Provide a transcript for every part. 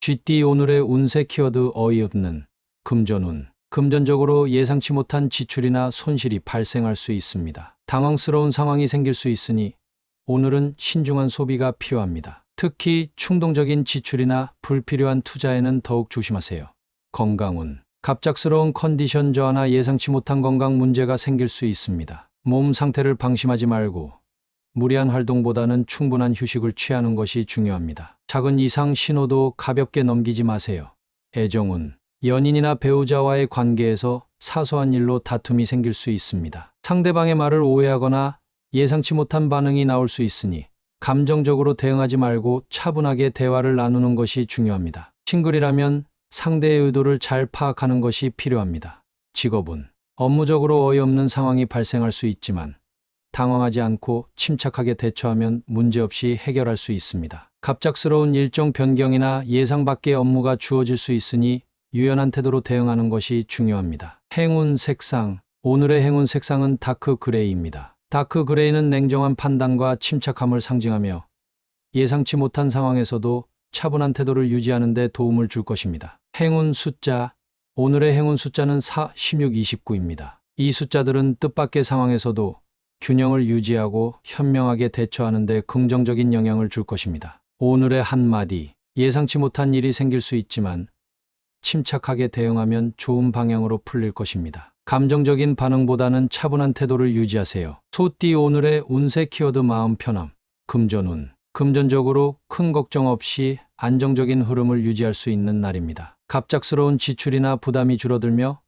GT 오늘의 운세 키워드 어이없는 금전운. 금전적으로 예상치 못한 지출이나 손실이 발생할 수 있습니다. 당황스러운 상황이 생길 수 있으니 오늘은 신중한 소비가 필요합니다. 특히 충동적인 지출이나 불필요한 투자에는 더욱 조심하세요. 건강운. 갑작스러운 컨디션 저하나 예상치 못한 건강 문제가 생길 수 있습니다. 몸 상태를 방심하지 말고 무리한 활동보다는 충분한 휴식을 취하는 것이 중요합니다. 작은 이상 신호도 가볍게 넘기지 마세요. 애정운. 연인이나 배우자와의 관계에서 사소한 일로 다툼이 생길 수 있습니다. 상대방의 말을 오해하거나 예상치 못한 반응이 나올 수 있으니 감정적으로 대응하지 말고 차분하게 대화를 나누는 것이 중요합니다. 싱글이라면 상대의 의도를 잘 파악하는 것이 필요합니다. 직업운. 업무적으로 어이없는 상황이 발생할 수 있지만 당황하지 않고 침착하게 대처하면 문제없이 해결할 수 있습니다. 갑작스러운 일정 변경이나 예상 밖의 업무가 주어질 수 있으니 유연한 태도로 대응하는 것이 중요합니다. 행운 색상. 오늘의 행운 색상은 다크 그레이입니다. 다크 그레이는 냉정한 판단과 침착함을 상징하며 예상치 못한 상황에서도 차분한 태도를 유지하는 데 도움을 줄 것입니다. 행운 숫자. 오늘의 행운 숫자는 4, 16, 29입니다. 이 숫자들은 뜻밖의 상황에서도 균형을 유지하고 현명하게 대처하는 데 긍정적인 영향을 줄 것입니다. 오늘의 한마디. 예상치 못한 일이 생길 수 있지만 침착하게 대응하면 좋은 방향으로 풀릴 것입니다. 감정적인 반응보다는 차분한 태도를 유지하세요. 소띠 오늘의 운세 키워드 마음 편함. 금전운. 금전적으로 큰 걱정 없이 안정적인 흐름을 유지할 수 있는 날입니다. 갑작스러운 지출이나 부담이 줄어들며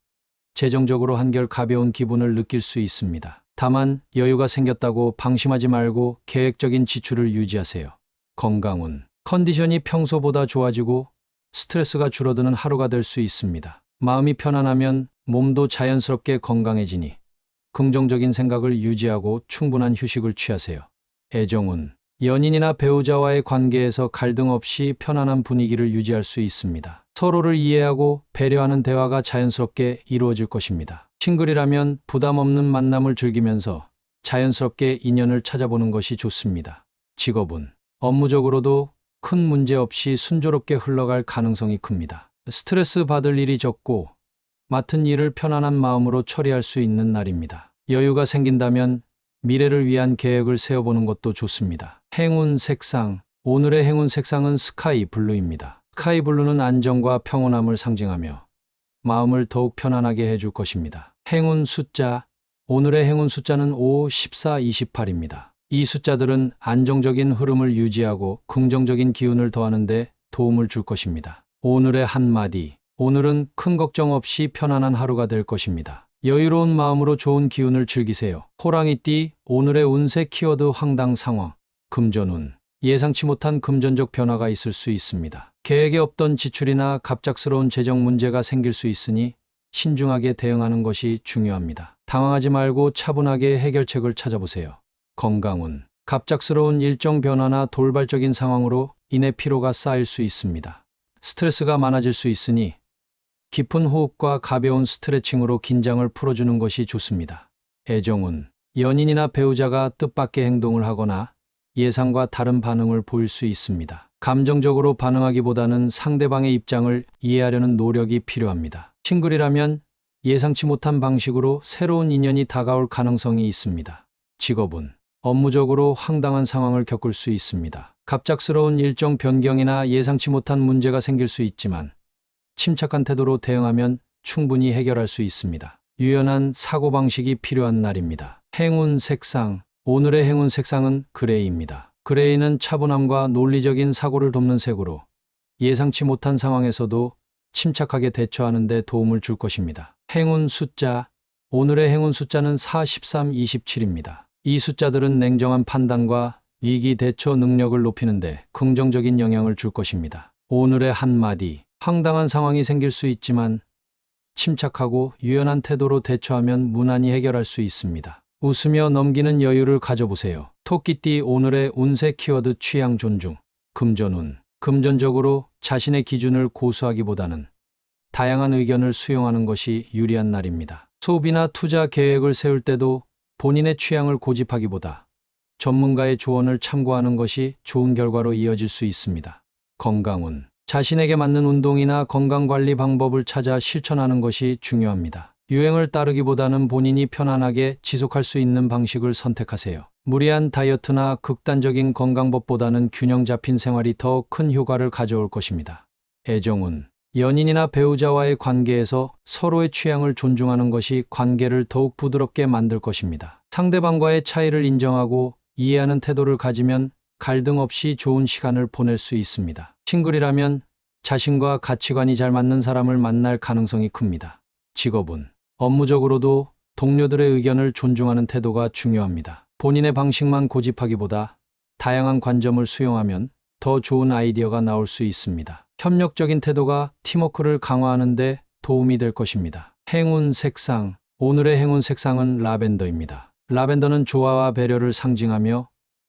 재정적으로 한결 가벼운 기분을 느낄 수 있습니다. 다만 여유가 생겼다고 방심하지 말고 계획적인 지출을 유지하세요. 건강운. 컨디션이 평소보다 좋아지고 스트레스가 줄어드는 하루가 될 수 있습니다. 마음이 편안하면 몸도 자연스럽게 건강해지니 긍정적인 생각을 유지하고 충분한 휴식을 취하세요. 애정운. 연인이나 배우자와의 관계에서 갈등 없이 편안한 분위기를 유지할 수 있습니다. 서로를 이해하고 배려하는 대화가 자연스럽게 이루어질 것입니다. 싱글이라면 부담 없는 만남을 즐기면서 자연스럽게 인연을 찾아보는 것이 좋습니다. 직업운. 업무적으로도 큰 문제 없이 순조롭게 흘러갈 가능성이 큽니다. 스트레스 받을 일이 적고 맡은 일을 편안한 마음으로 처리할 수 있는 날입니다. 여유가 생긴다면 미래를 위한 계획을 세워보는 것도 좋습니다. 행운 색상. 오늘의 행운 색상은 스카이 블루입니다. 스카이 블루는 안정과 평온함을 상징하며 마음을 더욱 편안하게 해줄 것입니다. 행운 숫자. 오늘의 행운 숫자는 5, 14, 28입니다. 이 숫자들은 안정적인 흐름을 유지하고 긍정적인 기운을 더하는 데 도움을 줄 것입니다. 오늘의 한마디. 오늘은 큰 걱정 없이 편안한 하루가 될 것입니다. 여유로운 마음으로 좋은 기운을 즐기세요. 호랑이띠. 오늘의 운세 키워드 황당 상황. 금전운. 예상치 못한 금전적 변화가 있을 수 있습니다. 계획에 없던 지출이나 갑작스러운 재정 문제가 생길 수 있으니 신중하게 대응하는 것이 중요합니다. 당황하지 말고 차분하게 해결책을 찾아보세요. 건강운. 갑작스러운 일정 변화나 돌발적인 상황으로 인해 피로가 쌓일 수 있습니다. 스트레스가 많아질 수 있으니 깊은 호흡과 가벼운 스트레칭으로 긴장을 풀어주는 것이 좋습니다. 애정운. 연인이나 배우자가 뜻밖의 행동을 하거나 예상과 다른 반응을 보일 수 있습니다. 감정적으로 반응하기보다는 상대방의 입장을 이해하려는 노력이 필요합니다. 싱글이라면 예상치 못한 방식으로 새로운 인연이 다가올 가능성이 있습니다. 직업운. 업무적으로 황당한 상황을 겪을 수 있습니다. 갑작스러운 일정 변경이나 예상치 못한 문제가 생길 수 있지만 침착한 태도로 대응하면 충분히 해결할 수 있습니다. 유연한 사고방식이 필요한 날입니다. 행운 색상. 오늘의 행운 색상은 그레이입니다. 그레이는 차분함과 논리적인 사고를 돕는 색으로 예상치 못한 상황에서도 침착하게 대처하는 데 도움을 줄 것입니다. 행운 숫자. 오늘의 행운 숫자는 4, 13, 27입니다. 이 숫자들은 냉정한 판단과 위기 대처 능력을 높이는 데 긍정적인 영향을 줄 것입니다. 오늘의 한마디. 황당한 상황이 생길 수 있지만 침착하고 유연한 태도로 대처하면 무난히 해결할 수 있습니다. 웃으며 넘기는 여유를 가져보세요. 토끼띠. 오늘의 운세 키워드 취향 존중. 금전운. 금전적으로 자신의 기준을 고수하기보다는 다양한 의견을 수용하는 것이 유리한 날입니다. 소비나 투자 계획을 세울 때도 본인의 취향을 고집하기보다 전문가의 조언을 참고하는 것이 좋은 결과로 이어질 수 있습니다. 건강운. 자신에게 맞는 운동이나 건강관리 방법을 찾아 실천하는 것이 중요합니다. 유행을 따르기보다는 본인이 편안하게 지속할 수 있는 방식을 선택하세요. 무리한 다이어트나 극단적인 건강법보다는 균형 잡힌 생활이 더 큰 효과를 가져올 것입니다. 애정운. 연인이나 배우자와의 관계에서 서로의 취향을 존중하는 것이 관계를 더욱 부드럽게 만들 것입니다. 상대방과의 차이를 인정하고 이해하는 태도를 가지면 갈등 없이 좋은 시간을 보낼 수 있습니다. 싱글이라면 자신과 가치관이 잘 맞는 사람을 만날 가능성이 큽니다. 직업은 업무적으로도 동료들의 의견을 존중하는 태도가 중요합니다. 본인의 방식만 고집하기보다 다양한 관점을 수용하면 더 좋은 아이디어가 나올 수 있습니다. 협력적인 태도가 팀워크를 강화하는 데 도움이 될 것입니다. 행운 색상. 오늘의 행운 색상은 라벤더입니다. 라벤더는 조화와 배려를 상징하며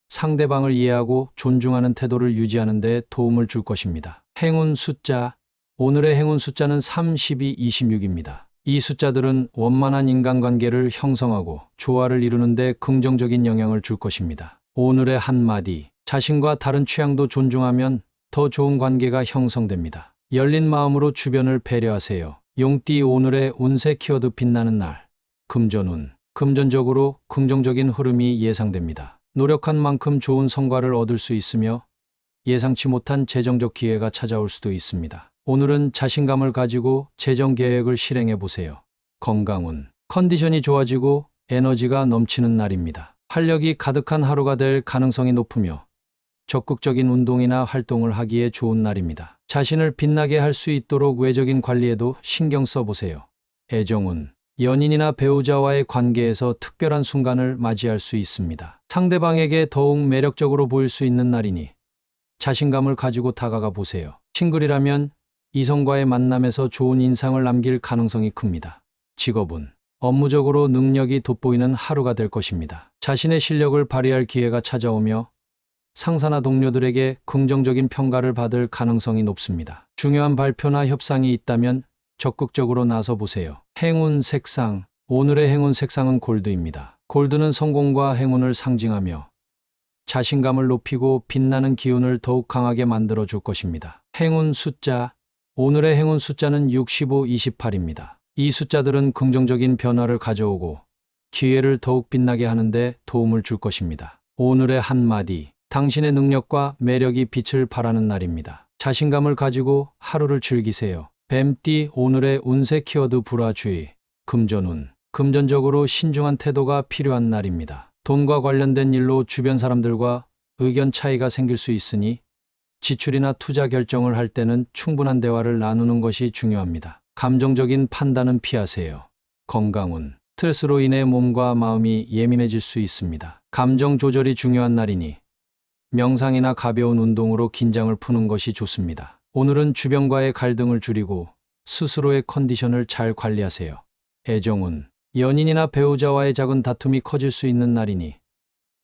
상대방을 이해하고 존중하는 태도를 유지하는 데 도움을 줄 것입니다. 행운 숫자. 오늘의 행운 숫자는 32, 26입니다. 이 숫자들은 원만한 인간관계를 형성하고 조화를 이루는 데 긍정적인 영향을 줄 것입니다. 오늘의 한마디. 자신과 다른 취향도 존중하면 더 좋은 관계가 형성됩니다. 열린 마음으로 주변을 배려하세요. 용띠. 오늘의 운세 키워드 빛나는 날. 금전운. 금전적으로 긍정적인 흐름이 예상됩니다. 노력한 만큼 좋은 성과를 얻을 수 있으며 예상치 못한 재정적 기회가 찾아올 수도 있습니다. 오늘은 자신감을 가지고 재정 계획을 실행해 보세요. 건강운. 컨디션이 좋아지고 에너지가 넘치는 날입니다. 활력이 가득한 하루가 될 가능성이 높으며 적극적인 운동이나 활동을 하기에 좋은 날입니다. 자신을 빛나게 할 수 있도록 외적인 관리에도 신경 써보세요. 애정운. 연인이나 배우자와의 관계에서 특별한 순간을 맞이할 수 있습니다. 상대방에게 더욱 매력적으로 보일 수 있는 날이니 자신감을 가지고 다가가 보세요. 싱글이라면 이성과의 만남에서 좋은 인상을 남길 가능성이 큽니다. 직업은 업무적으로 능력이 돋보이는 하루가 될 것입니다. 자신의 실력을 발휘할 기회가 찾아오며 상사나 동료들에게 긍정적인 평가를 받을 가능성이 높습니다. 중요한 발표나 협상이 있다면 적극적으로 나서 보세요. 행운 색상. 오늘의 행운 색상은 골드입니다. 골드는 성공과 행운을 상징하며 자신감을 높이고 빛나는 기운을 더욱 강하게 만들어 줄 것입니다. 행운 숫자. 오늘의 행운 숫자는 65, 28입니다. 이 숫자들은 긍정적인 변화를 가져오고 기회를 더욱 빛나게 하는데 도움을 줄 것입니다. 오늘의 한마디. 당신의 능력과 매력이 빛을 발하는 날입니다. 자신감을 가지고 하루를 즐기세요. 뱀띠. 오늘의 운세 키워드 불화주의. 금전운. 금전적으로 신중한 태도가 필요한 날입니다. 돈과 관련된 일로 주변 사람들과 의견 차이가 생길 수 있으니 지출이나 투자 결정을 할 때는 충분한 대화를 나누는 것이 중요합니다. 감정적인 판단은 피하세요. 건강운. 스트레스로 인해 몸과 마음이 예민해질 수 있습니다. 감정 조절이 중요한 날이니 명상이나 가벼운 운동으로 긴장을 푸는 것이 좋습니다. 오늘은 주변과의 갈등을 줄이고 스스로의 컨디션을 잘 관리하세요. 애정운. 연인이나 배우자와의 작은 다툼이 커질 수 있는 날이니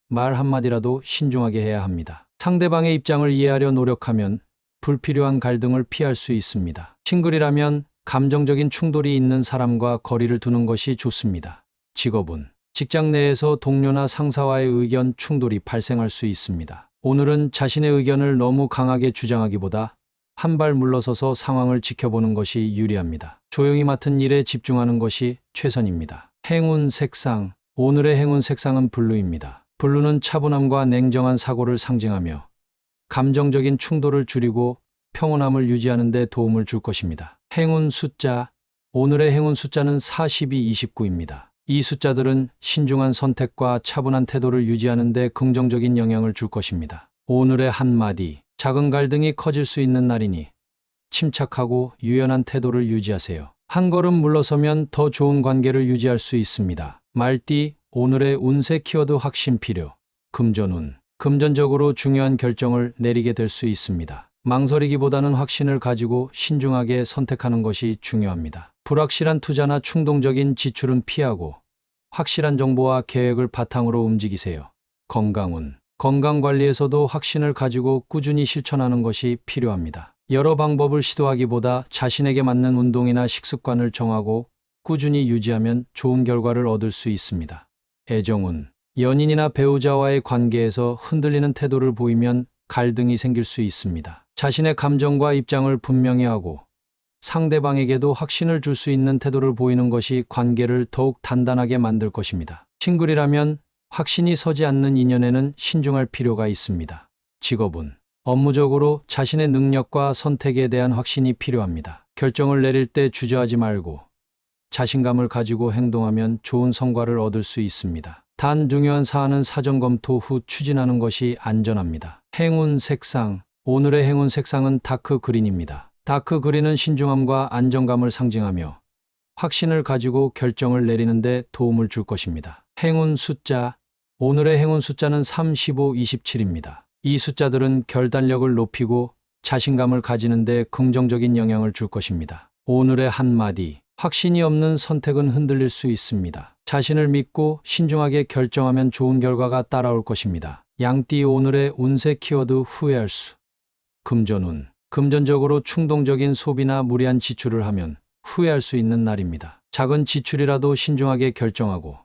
말 한마디라도 신중하게 해야 합니다. 상대방의 입장을 이해하려 노력하면 불필요한 갈등을 피할 수 있습니다. 싱글이라면 감정적인 충돌이 있는 사람과 거리를 두는 것이 좋습니다. 직업운. 직장 내에서 동료나 상사와의 의견 충돌이 발생할 수 있습니다. 오늘은 자신의 의견을 너무 강하게 주장하기보다 한 발 물러서서 상황을 지켜보는 것이 유리합니다. 조용히 맡은 일에 집중하는 것이 최선입니다. 행운 색상. 오늘의 행운 색상은 블루입니다. 블루는 차분함과 냉정한 사고를 상징하며 감정적인 충돌을 줄이고 평온함을 유지하는 데 도움을 줄 것입니다. 행운 숫자. 오늘의 행운 숫자는 42, 29입니다. 이 숫자들은 신중한 선택과 차분한 태도를 유지하는 데 긍정적인 영향을 줄 것입니다. 오늘의 한마디. 작은 갈등이 커질 수 있는 날이니 침착하고 유연한 태도를 유지하세요. 한 걸음 물러서면 더 좋은 관계를 유지할 수 있습니다. 말띠. 오늘의 운세 키워드 확신 필요. 금전운. 금전적으로 중요한 결정을 내리게 될 수 있습니다. 망설이기보다는 확신을 가지고 신중하게 선택하는 것이 중요합니다. 불확실한 투자나 충동적인 지출은 피하고 확실한 정보와 계획을 바탕으로 움직이세요. 건강운. 건강관리에서도 확신을 가지고 꾸준히 실천하는 것이 필요합니다. 여러 방법을 시도하기보다 자신에게 맞는 운동이나 식습관을 정하고 꾸준히 유지하면 좋은 결과를 얻을 수 있습니다. 애정운. 연인이나 배우자와의 관계에서 흔들리는 태도를 보이면 갈등이 생길 수 있습니다. 자신의 감정과 입장을 분명히 하고 상대방에게도 확신을 줄 수 있는 태도를 보이는 것이 관계를 더욱 단단하게 만들 것입니다. 싱글이라면 확신이 서지 않는 인연에는 신중할 필요가 있습니다. 직업은 업무적으로 자신의 능력과 선택에 대한 확신이 필요합니다. 결정을 내릴 때 주저하지 말고 자신감을 가지고 행동하면 좋은 성과를 얻을 수 있습니다. 단 중요한 사안은 사전 검토 후 추진하는 것이 안전합니다. 행운 색상. 오늘의 행운 색상은 다크 그린입니다. 다크 그린은 신중함과 안정감을 상징하며 확신을 가지고 결정을 내리는 데 도움을 줄 것입니다. 행운 숫자. 오늘의 행운 숫자는 3, 15, 27입니다. 이 숫자들은 결단력을 높이고 자신감을 가지는 데 긍정적인 영향을 줄 것입니다. 오늘의 한마디. 확신이 없는 선택은 흔들릴 수 있습니다. 자신을 믿고 신중하게 결정하면 좋은 결과가 따라올 것입니다. 양띠. 오늘의 운세 키워드 후회할 수. 금전운. 금전적으로 충동적인 소비나 무리한 지출을 하면 후회할 수 있는 날입니다. 작은 지출이라도 신중하게 결정하고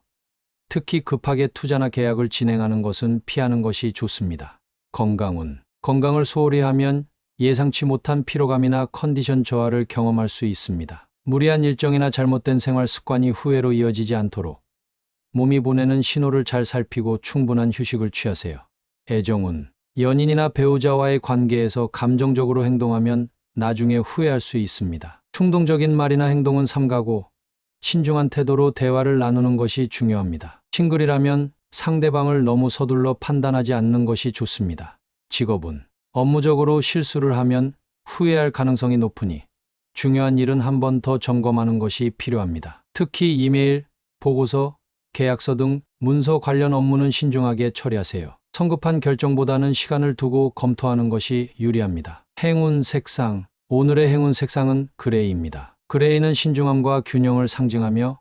특히 급하게 투자나 계약을 진행하는 것은 피하는 것이 좋습니다. 건강운. 건강을 소홀히 하면 예상치 못한 피로감이나 컨디션 저하를 경험할 수 있습니다. 무리한 일정이나 잘못된 생활 습관이 후회로 이어지지 않도록 몸이 보내는 신호를 잘 살피고 충분한 휴식을 취하세요. 애정운. 연인이나 배우자와의 관계에서 감정적으로 행동하면 나중에 후회할 수 있습니다. 충동적인 말이나 행동은 삼가고 신중한 태도로 대화를 나누는 것이 중요합니다. 싱글이라면 상대방을 너무 서둘러 판단하지 않는 것이 좋습니다. 직업은 업무적으로 실수를 하면 후회할 가능성이 높으니 중요한 일은 한 번 더 점검하는 것이 필요합니다. 특히 이메일, 보고서, 계약서 등 문서 관련 업무는 신중하게 처리하세요. 성급한 결정보다는 시간을 두고 검토하는 것이 유리합니다. 행운 색상. 오늘의 행운 색상은 그레이입니다. 그레이는 신중함과 균형을 상징하며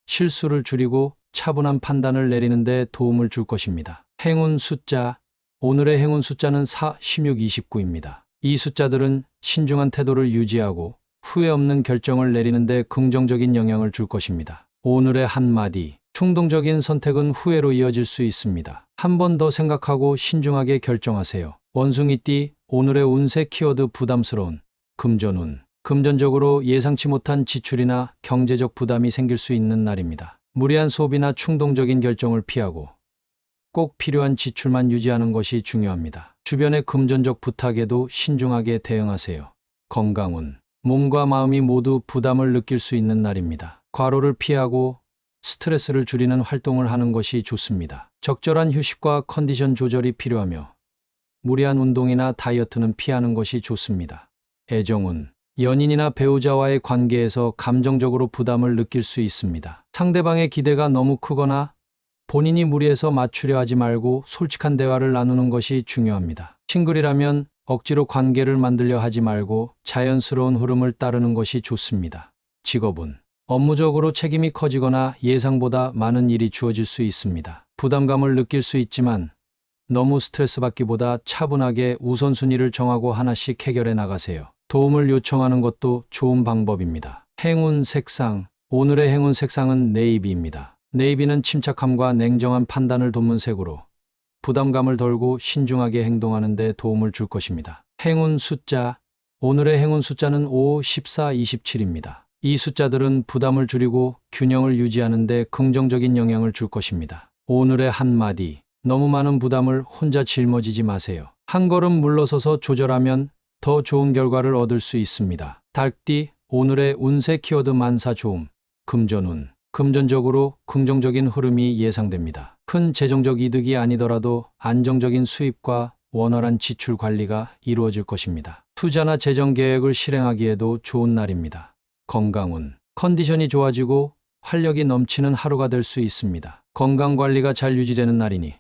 실수를 줄이고 차분한 판단을 내리는 데 도움을 줄 것입니다. 행운 숫자. 오늘의 행운 숫자는 4, 16, 29입니다. 이 숫자들은 신중한 태도를 유지하고 후회 없는 결정을 내리는 데 긍정적인 영향을 줄 것입니다. 오늘의 한마디. 충동적인 선택은 후회로 이어질 수 있습니다. 한 번 더 생각하고 신중하게 결정하세요. 원숭이띠. 오늘의 운세 키워드 부담스러운. 금전운. 금전적으로 예상치 못한 지출이나 경제적 부담이 생길 수 있는 날입니다. 무리한 소비나 충동적인 결정을 피하고 꼭 필요한 지출만 유지하는 것이 중요합니다. 주변의 금전적 부탁에도 신중하게 대응하세요. 건강운. 몸과 마음이 모두 부담을 느낄 수 있는 날입니다. 과로를 피하고 스트레스를 줄이는 활동을 하는 것이 좋습니다. 적절한 휴식과 컨디션 조절이 필요하며 무리한 운동이나 다이어트는 피하는 것이 좋습니다. 애정운. 연인이나 배우자와의 관계에서 감정적으로 부담을 느낄 수 있습니다. 상대방의 기대가 너무 크거나 본인이 무리해서 맞추려 하지 말고 솔직한 대화를 나누는 것이 중요합니다. 싱글이라면 억지로 관계를 만들려 하지 말고 자연스러운 흐름을 따르는 것이 좋습니다. 직업은 업무적으로 책임이 커지거나 예상보다 많은 일이 주어질 수 있습니다. 부담감을 느낄 수 있지만 너무 스트레스 받기보다 차분하게 우선순위를 정하고 하나씩 해결해 나가세요. 도움을 요청하는 것도 좋은 방법입니다. 행운 색상. 오늘의 행운 색상은 네이비입니다. 네이비는 침착함과 냉정한 판단을 돕는 색으로 부담감을 덜고 신중하게 행동하는 데 도움을 줄 것입니다. 행운 숫자. 오늘의 행운 숫자는 5, 14, 27입니다. 이 숫자들은 부담을 줄이고 균형을 유지하는 데 긍정적인 영향을 줄 것입니다. 오늘의 한마디. 너무 많은 부담을 혼자 짊어지지 마세요. 한 걸음 물러서서 조절하면 더 좋은 결과를 얻을 수 있습니다. 닭띠. 오늘의 운세 키워드 만사조움. 금전운. 금전적으로 긍정적인 흐름이 예상됩니다. 큰 재정적 이득이 아니더라도 안정적인 수입과 원활한 지출 관리가 이루어질 것입니다. 투자나 재정 계획을 실행하기에도 좋은 날입니다. 건강운. 컨디션이 좋아지고 활력이 넘치는 하루가 될 수 있습니다. 건강 관리가 잘 유지되는 날이니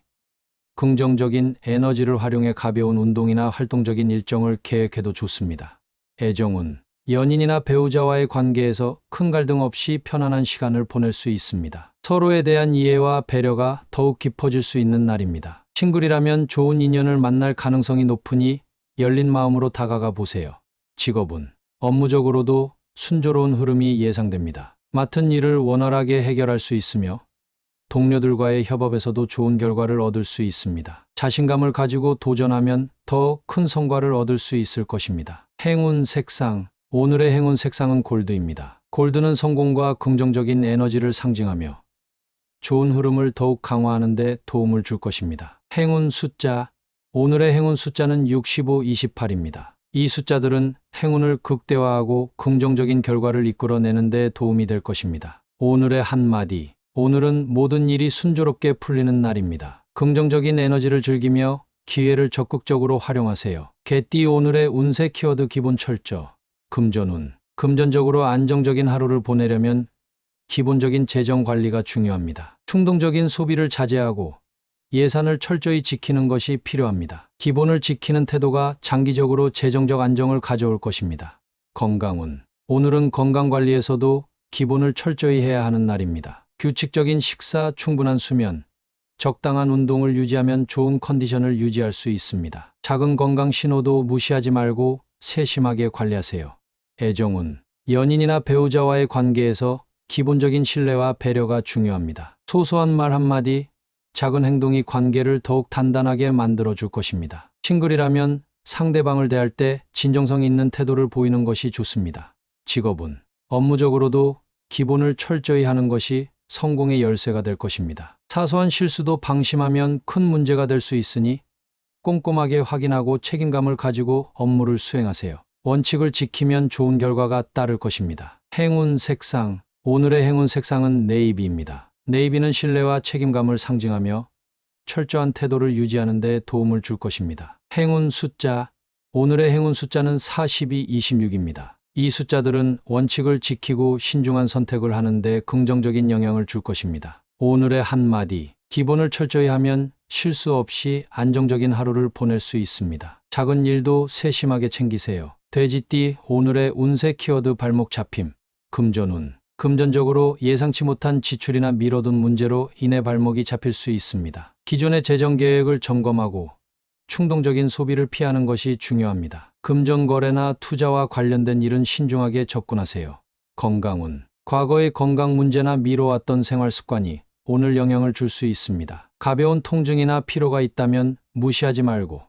긍정적인 에너지를 활용해 가벼운 운동이나 활동적인 일정을 계획해도 좋습니다. 애정운. 연인이나 배우자와의 관계에서 큰 갈등 없이 편안한 시간을 보낼 수 있습니다. 서로에 대한 이해와 배려가 더욱 깊어질 수 있는 날입니다. 싱글이라면 좋은 인연을 만날 가능성이 높으니 열린 마음으로 다가가 보세요. 직업은 업무적으로도 순조로운 흐름이 예상됩니다. 맡은 일을 원활하게 해결할 수 있으며 동료들과의 협업에서도 좋은 결과를 얻을 수 있습니다. 자신감을 가지고 도전하면 더 큰 성과를 얻을 수 있을 것입니다. 행운 색상. 오늘의 행운 색상은 골드입니다. 골드는 성공과 긍정적인 에너지를 상징하며 좋은 흐름을 더욱 강화하는 데 도움을 줄 것입니다. 행운 숫자. 오늘의 행운 숫자는 65, 28입니다. 이 숫자들은 행운을 극대화하고 긍정적인 결과를 이끌어내는 데 도움이 될 것입니다. 오늘의 한마디. 오늘은 모든 일이 순조롭게 풀리는 날입니다. 긍정적인 에너지를 즐기며 기회를 적극적으로 활용하세요. 개띠. 오늘의 운세 키워드 기본 철저. 금전운. 금전적으로 안정적인 하루를 보내려면 기본적인 재정 관리가 중요합니다. 충동적인 소비를 자제하고 예산을 철저히 지키는 것이 필요합니다. 기본을 지키는 태도가 장기적으로 재정적 안정을 가져올 것입니다. 건강운. 오늘은 건강 관리에서도 기본을 철저히 해야 하는 날입니다. 규칙적인 식사, 충분한 수면, 적당한 운동을 유지하면 좋은 컨디션을 유지할 수 있습니다. 작은 건강 신호도 무시하지 말고 세심하게 관리하세요. 애정운. 연인이나 배우자와의 관계에서 기본적인 신뢰와 배려가 중요합니다. 소소한 말 한마디, 작은 행동이 관계를 더욱 단단하게 만들어줄 것입니다. 싱글이라면 상대방을 대할 때 진정성 있는 태도를 보이는 것이 좋습니다. 직업운. 업무적으로도 기본을 철저히 하는 것이 성공의 열쇠가 될 것입니다. 사소한 실수도 방심하면 큰 문제가 될 수 있으니 꼼꼼하게 확인하고 책임감을 가지고 업무를 수행하세요. 원칙을 지키면 좋은 결과가 따를 것입니다. 행운 색상. 오늘의 행운 색상은 네이비입니다. 네이비는 신뢰와 책임감을 상징하며 철저한 태도를 유지하는 데 도움을 줄 것입니다. 행운 숫자. 오늘의 행운 숫자는 42, 26입니다. 이 숫자들은 원칙을 지키고 신중한 선택을 하는 데 긍정적인 영향을 줄 것입니다. 오늘의 한마디. 기본을 철저히 하면 실수 없이 안정적인 하루를 보낼 수 있습니다. 작은 일도 세심하게 챙기세요. 돼지띠. 오늘의 운세 키워드 발목 잡힘. 금전운. 금전적으로 예상치 못한 지출이나 미뤄둔 문제로 인해 발목이 잡힐 수 있습니다. 기존의 재정 계획을 점검하고 충동적인 소비를 피하는 것이 중요합니다. 금전 거래나 투자와 관련된 일은 신중하게 접근하세요. 건강운. 과거의 건강 문제나 미뤄왔던 생활 습관이 오늘 영향을 줄 수 있습니다. 가벼운 통증이나 피로가 있다면 무시하지 말고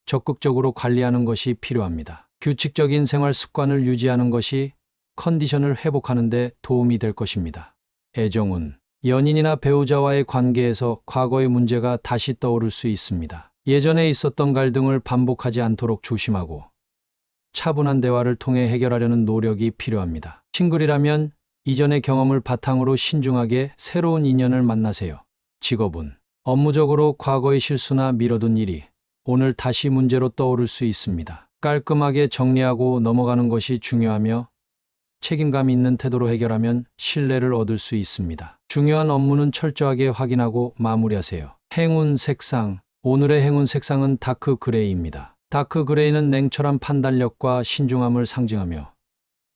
적극적으로 관리하는 것이 필요합니다. 규칙적인 생활 습관을 유지하는 것이 컨디션을 회복하는 데 도움이 될 것입니다. 애정운. 연인이나 배우자와의 관계에서 과거의 문제가 다시 떠오를 수 있습니다. 예전에 있었던 갈등을 반복하지 않도록 조심하고 차분한 대화를 통해 해결하려는 노력이 필요합니다. 싱글이라면 이전의 경험을 바탕으로 신중하게 새로운 인연을 만나세요. 직업운. 업무적으로 과거의 실수나 미뤄둔 일이 오늘 다시 문제로 떠오를 수 있습니다. 깔끔하게 정리하고 넘어가는 것이 중요하며 책임감 있는 태도로 해결하면 신뢰를 얻을 수 있습니다. 중요한 업무는 철저하게 확인하고 마무리하세요. 행운 색상. 오늘의 행운 색상은 다크 그레이입니다. 다크 그레이는 냉철한 판단력과 신중함을 상징하며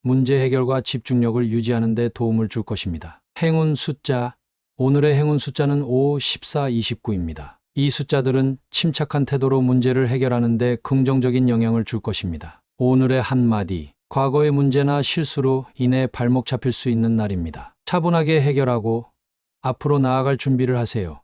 문제 해결과 집중력을 유지하는 데 도움을 줄 것입니다. 행운 숫자. 오늘의 행운 숫자는 5, 14, 29입니다. 이 숫자들은 침착한 태도로 문제를 해결하는 데 긍정적인 영향을 줄 것입니다. 오늘의 한마디. 과거의 문제나 실수로 인해 발목 잡힐 수 있는 날입니다. 차분하게 해결하고 앞으로 나아갈 준비를 하세요.